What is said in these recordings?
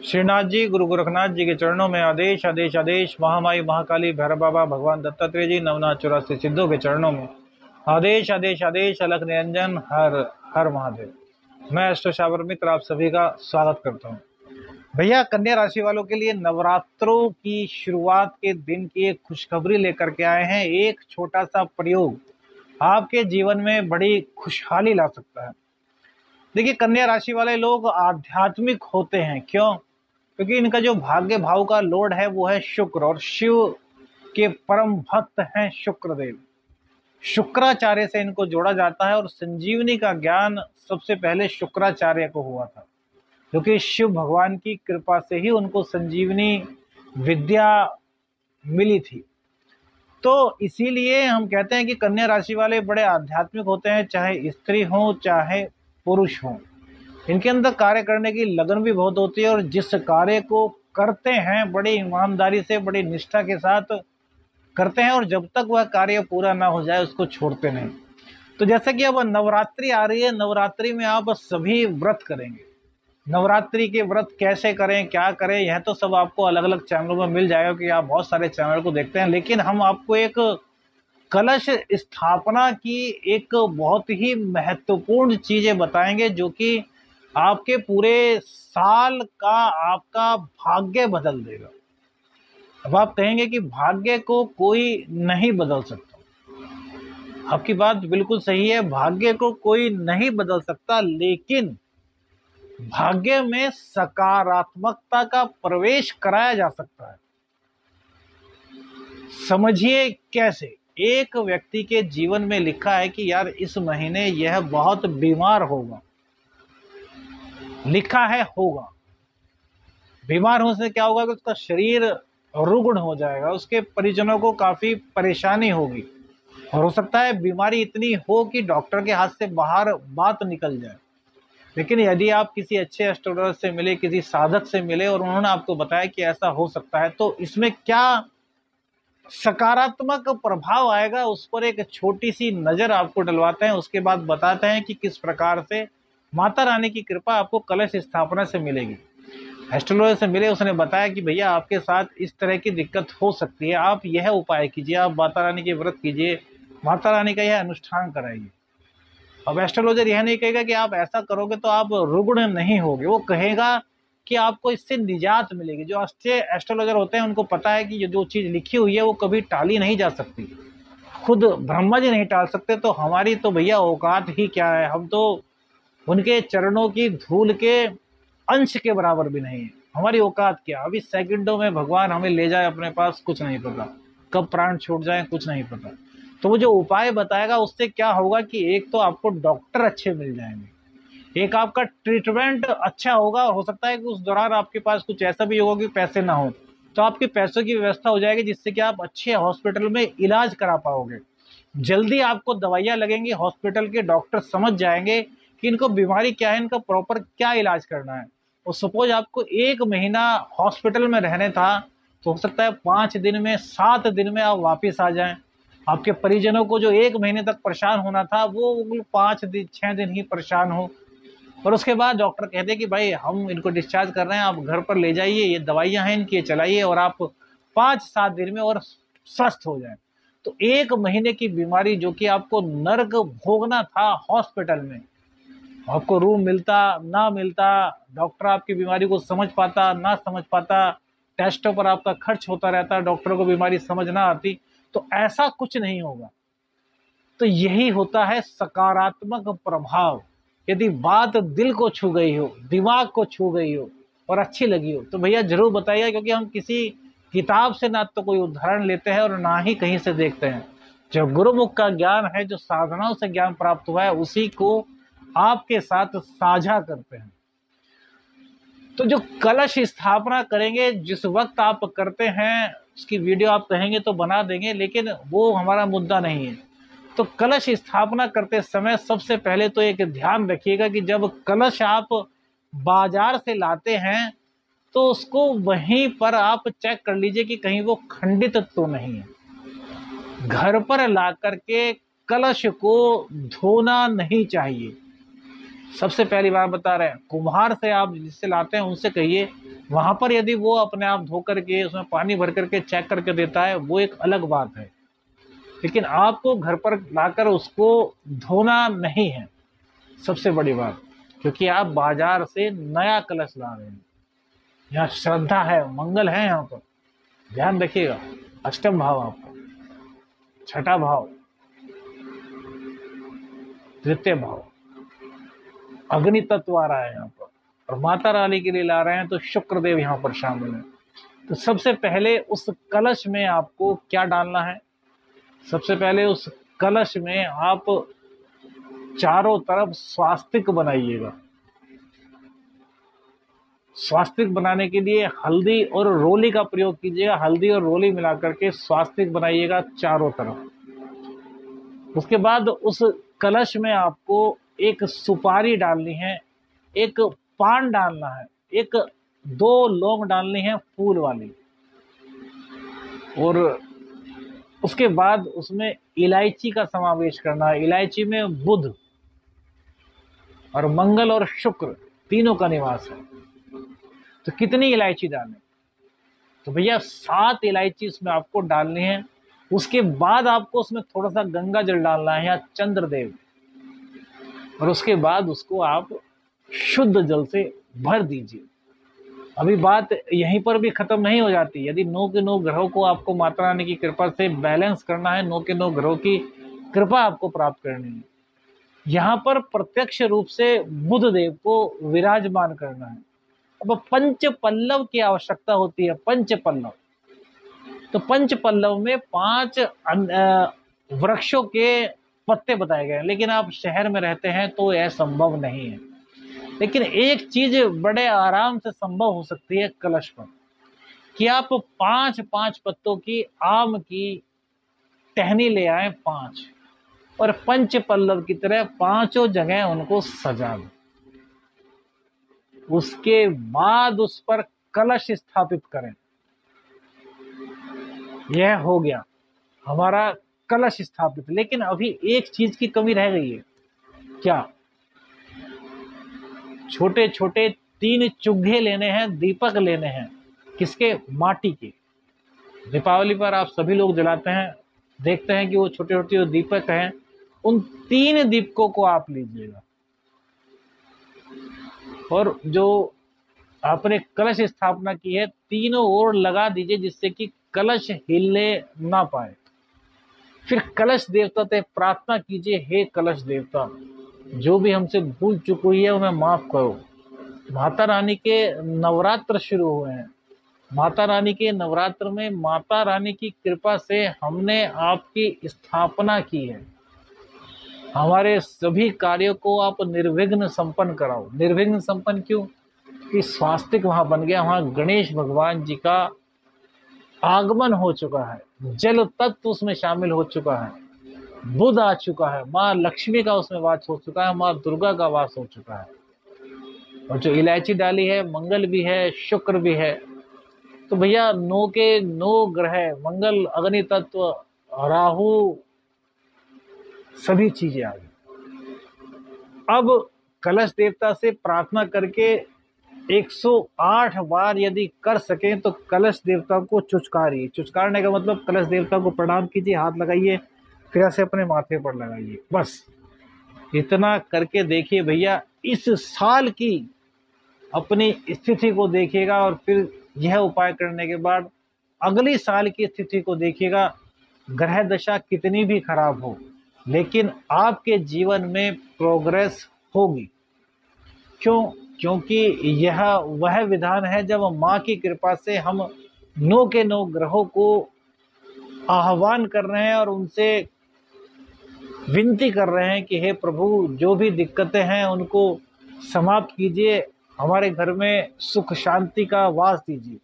श्रीनाथ जी, गुरु गोरखनाथ जी के चरणों में आदेश आदेश आदेश। महामाई महाकाली भैरव बाबा भगवान दत्तात्रेय जी नवनाथ 84 सिद्धों के चरणों में आदेश आदेश आदेश। अलख निरंजन हर हर महादेव। मैं अष्टोशावर मित्र आप सभी का स्वागत करता हूँ। भैया, कन्या राशि वालों के लिए नवरात्रों की शुरुआत के दिन की एक खुशखबरी लेकर के आए हैं। एक छोटा सा प्रयोग आपके जीवन में बड़ी खुशहाली ला सकता है। देखिए, कन्या राशि वाले लोग आध्यात्मिक होते हैं। क्यों? क्योंकि इनका जो भाग्य भाव का लॉर्ड है वो है शुक्र, और शिव के परम भक्त हैं शुक्रदेव। शुक्राचार्य से इनको जोड़ा जाता है, और संजीवनी का ज्ञान सबसे पहले शुक्राचार्य को हुआ था, क्योंकि शिव भगवान की कृपा से ही उनको संजीवनी विद्या मिली थी। तो इसीलिए हम कहते हैं कि कन्या राशि वाले बड़े आध्यात्मिक होते हैं, चाहे स्त्री हो चाहे पुरुष हो। इनके अंदर कार्य करने की लगन भी बहुत होती है, और जिस कार्य को करते हैं बड़ी ईमानदारी से, बड़ी निष्ठा के साथ करते हैं, और जब तक वह कार्य पूरा ना हो जाए उसको छोड़ते नहीं। तो जैसे कि अब नवरात्रि आ रही है, नवरात्रि में आप सभी व्रत करेंगे। नवरात्रि के व्रत कैसे करें, क्या करें, यह तो सब आपको अलग अलग चैनलों में मिल जाएगा, कि आप बहुत सारे चैनल को देखते हैं। लेकिन हम आपको एक कलश स्थापना की एक बहुत ही महत्वपूर्ण चीजें बताएंगे, जो कि आपके पूरे साल का आपका भाग्य बदल देगा। अब आप कहेंगे कि भाग्य को कोई नहीं बदल सकता। आपकी बात बिल्कुल सही है, भाग्य को कोई नहीं बदल सकता, लेकिन भाग्य में सकारात्मकता का प्रवेश कराया जा सकता है। समझिए कैसे। एक व्यक्ति के जीवन में लिखा है कि यार इस महीने यह बहुत बीमार होगा, लिखा है होगा। बीमार होने से क्या होगा कि उसका शरीर रुग्ण हो जाएगा, उसके परिजनों को काफी परेशानी होगी, और हो सकता है बीमारी इतनी हो कि डॉक्टर के हाथ से बाहर बात निकल जाए। लेकिन यदि आप किसी अच्छे एस्ट्रोलॉजर से मिले, किसी साधक से मिले, और उन्होंने आपको बताया कि ऐसा हो सकता है, तो इसमें क्या सकारात्मक प्रभाव आएगा उस पर एक छोटी सी नजर आपको डलवाते हैं। उसके बाद बताते हैं कि किस प्रकार से माता रानी की कृपा आपको कलश स्थापना से मिलेगी। एस्ट्रोलॉजर से मिले, उसने बताया कि भैया आपके साथ इस तरह की दिक्कत हो सकती है, आप यह उपाय कीजिए, आप माता रानी के व्रत कीजिए, माता रानी का यह अनुष्ठान कराइए। अब एस्ट्रोलॉजर यह नहीं कहेगा कि आप ऐसा करोगे तो आप रुग्ण नहीं होगे, वो कहेगा कि आपको इससे निजात मिलेगी। जो अच्छे एस्ट्रोलॉजर होते हैं उनको पता है कि ये जो चीज लिखी हुई है वो कभी टाली नहीं जा सकती, खुद ब्रह्मा जी नहीं टाल सकते। तो हमारी तो भैया औकात ही क्या है, हम तो उनके चरणों की धूल के अंश के बराबर भी नहीं है। हमारी औकात क्या, अभी सेकंडों में भगवान हमें ले जाए अपने पास, कुछ नहीं पता, कब प्राण छूट जाए कुछ नहीं पता। तो वो जो उपाय बताएगा उससे क्या होगा कि एक तो आपको डॉक्टर अच्छे मिल जाएंगे, एक आपका ट्रीटमेंट अच्छा होगा। हो सकता है कि उस दौरान आपके पास कुछ ऐसा भी होगा कि पैसे ना हो, तो आपके पैसों की व्यवस्था हो जाएगी, जिससे कि आप अच्छे हॉस्पिटल में इलाज करा पाओगे। जल्दी आपको दवाइयां लगेंगी, हॉस्पिटल के डॉक्टर समझ जाएंगे कि इनको बीमारी क्या है, इनका प्रॉपर क्या इलाज करना है। और सपोज आपको 1 महीना हॉस्पिटल में रहने था, तो हो सकता है 5 दिन में 7 दिन में आप वापिस आ जाएं। आपके परिजनों को जो 1 महीने तक परेशान होना था, वो 5 दिन 6 दिन ही परेशान हो, और उसके बाद डॉक्टर कहते हैं कि भाई हम इनको डिस्चार्ज कर रहे हैं, आप घर पर ले जाइए, ये दवाइयां हैं इनकी, ये चलाइए, और आप 5-7 दिन में और स्वस्थ हो जाए। तो 1 महीने की बीमारी जो कि आपको नर्क भोगना था हॉस्पिटल में, आपको रूम मिलता ना मिलता, डॉक्टर आपकी बीमारी को समझ पाता ना समझ पाता, टेस्टों पर आपका खर्च होता रहता, डॉक्टरों को बीमारी समझ ना आती, तो ऐसा कुछ नहीं होगा। तो यही होता है सकारात्मक प्रभाव। यदि बात दिल को छू गई हो, दिमाग को छू गई हो और अच्छी लगी हो, तो भैया जरूर बताइए, क्योंकि हम किसी किताब से ना तो कोई उदाहरण लेते हैं और ना ही कहीं से देखते हैं। जो गुरुमुख का ज्ञान है, जो साधनाओं से ज्ञान प्राप्त हुआ है, उसी को आपके साथ साझा करते हैं। तो जो कलश स्थापना करेंगे, जिस वक्त आप करते हैं उसकी वीडियो आप कहेंगे तो बना देंगे, लेकिन वो हमारा मुद्दा नहीं है। तो कलश स्थापना करते समय सबसे पहले तो एक ध्यान रखिएगा कि जब कलश आप बाजार से लाते हैं, तो उसको वहीं पर आप चेक कर लीजिए कि कहीं वो खंडित तो नहीं है। घर पर ला करके कलश को धोना नहीं चाहिए। सबसे पहली बार बता रहे हैं, कुम्हार से आप जिससे लाते हैं उनसे कहिए वहां पर यदि वो अपने आप धो करके उसमें पानी भर करके चेक करके देता है, वो एक अलग बात है। लेकिन आपको घर पर लाकर उसको धोना नहीं है सबसे बड़ी बात, क्योंकि आप बाजार से नया कलश ला रहे हैं। यहाँ श्रद्धा है, मंगल है यहाँ पर, ध्यान रखिएगा। अष्टम भाव आपका, छठा भाव, तृतीय भाव, अग्नि तत्व आ रहा है यहाँ पर, और माता रानी के लिए ला रहे हैं तो शुक्रदेव यहाँ पर शामिल है। तो सबसे पहले उस कलश में आपको क्या डालना है? सबसे पहले उस कलश में आप चारों तरफ स्वास्तिक बनाइएगा। स्वास्तिक बनाने के लिए हल्दी और रोली का प्रयोग कीजिएगा। हल्दी और रोली मिलाकर के स्वास्तिक बनाइएगा चारों तरफ। उसके बाद उस कलश में आपको एक सुपारी डालनी है, एक पान डालना है, एक 2 लौंग डालनी है फूल वाली, और उसके बाद उसमें इलायची का समावेश करना है। इलायची में बुध और मंगल और शुक्र तीनों का निवास है। तो कितनी इलायची डालें? तो भैया 7 इलायची उसमें आपको डालनी है। उसके बाद आपको उसमें थोड़ा सा गंगा जल डालना है या चंद्रदेव, और उसके बाद उसको आप शुद्ध जल से भर दीजिए। अभी बात यहीं पर भी खत्म नहीं हो जाती। यदि 9 के 9 ग्रहों को आपको माता रानी की कृपा से बैलेंस करना है, 9 के 9 ग्रहों की कृपा आपको प्राप्त करनी है, यहाँ पर प्रत्यक्ष रूप से बुध देव को विराजमान करना है। अब पंच पल्लव की आवश्यकता होती है। पंच पल्लव, तो पंच पल्लव में 5 वृक्षों के पत्ते बताए गए हैं, लेकिन आप शहर में रहते हैं तो यह संभव नहीं है। लेकिन एक चीज बड़े आराम से संभव हो सकती है कलश पर, कि आप 5 पत्तों की आम की टहनी ले आए 5, और पंच पल्लव की तरह 5 जगह उनको सजा दें। उसके बाद उस पर कलश स्थापित करें। यह हो गया हमारा कलश स्थापित। लेकिन अभी एक चीज की कमी रह गई है। क्या? छोटे छोटे 3 चुग्गे लेने हैं, दीपक लेने हैं। किसके? माटी के। दीपावली पर आप सभी लोग जलाते हैं, देखते हैं कि वो छोटे छोटे जो दीपक हैं, उन 3 दीपकों को आप लीजिएगा, और जो आपने कलश स्थापना की है तीनों ओर लगा दीजिए, जिससे कि कलश हिलने ना पाए। फिर कलश देवता से प्रार्थना कीजिए, हे कलश देवता, जो भी हमसे भूल चूक हुई है उन्हें माफ करो। माता रानी के नवरात्र शुरू हुए हैं। माता रानी के नवरात्र में माता रानी की कृपा से हमने आपकी स्थापना की है। हमारे सभी कार्यों को आप निर्विघ्न संपन्न कराओ। निर्विघ्न संपन्न क्यों? कि स्वास्तिक वहां बन गया, वहां गणेश भगवान जी का आगमन हो चुका है, जल तत्व उसमें शामिल हो चुका है, बुध आ चुका है, माँ लक्ष्मी का उसमें वास हो चुका है, माँ दुर्गा का वास हो चुका है, और जो इलायची डाली है मंगल भी है, शुक्र भी है। तो भैया 9 के 9 ग्रह, मंगल, अग्नि तत्व, राहु, सभी चीजें आ गई। अब कलश देवता से प्रार्थना करके 108 बार यदि कर सकें तो कलश देवता को चुचकारिए। चुचकारने का मतलब कलश देवता को प्रणाम कीजिए, हाथ लगाइए, फिर ऐसे अपने माथे पर लगाइए। बस इतना करके देखिए भैया, इस साल की अपनी स्थिति को देखिएगा, और फिर यह उपाय करने के बाद अगली साल की स्थिति को देखिएगा। ग्रह दशा कितनी भी खराब हो, लेकिन आपके जीवन में प्रोग्रेस होगी। क्यों? क्योंकि यह वह विधान है जब माँ की कृपा से हम 9 के 9 ग्रहों को आह्वान कर रहे हैं और उनसे विनती कर रहे हैं कि हे प्रभु, जो भी दिक्कतें हैं उनको समाप्त कीजिए, हमारे घर में सुख शांति का वास दीजिए।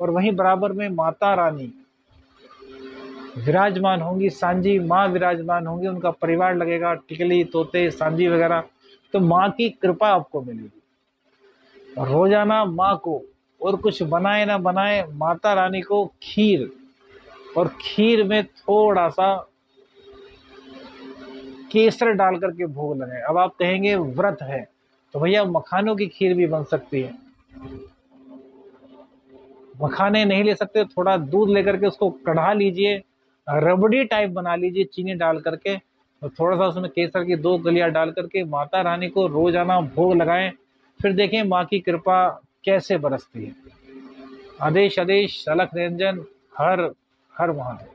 और वहीं बराबर में माता रानी विराजमान होंगी, सांझी माँ विराजमान होंगी, उनका परिवार लगेगा, टिकली, तोते, सांझी वगैरह। तो माँ की कृपा आपको मिलेगी। रोजाना माँ को, और कुछ बनाए ना बनाए, माता रानी को खीर, और खीर में थोड़ा सा केसर डाल करके भोग लगाए। अब आप कहेंगे व्रत है, तो भैया मखानों की खीर भी बन सकती है। मखाने नहीं ले सकते, थोड़ा दूध लेकर के उसको कढ़ा लीजिए, रबड़ी टाइप बना लीजिए चीनी डाल करके, और थोड़ा सा उसमें केसर की 2 गलियां डाल करके माता रानी को रोजाना भोग लगाएं। फिर देखें माँ की कृपा कैसे बरसती है। आदेश आदेश अलख निरंजन, हर हर महादेव।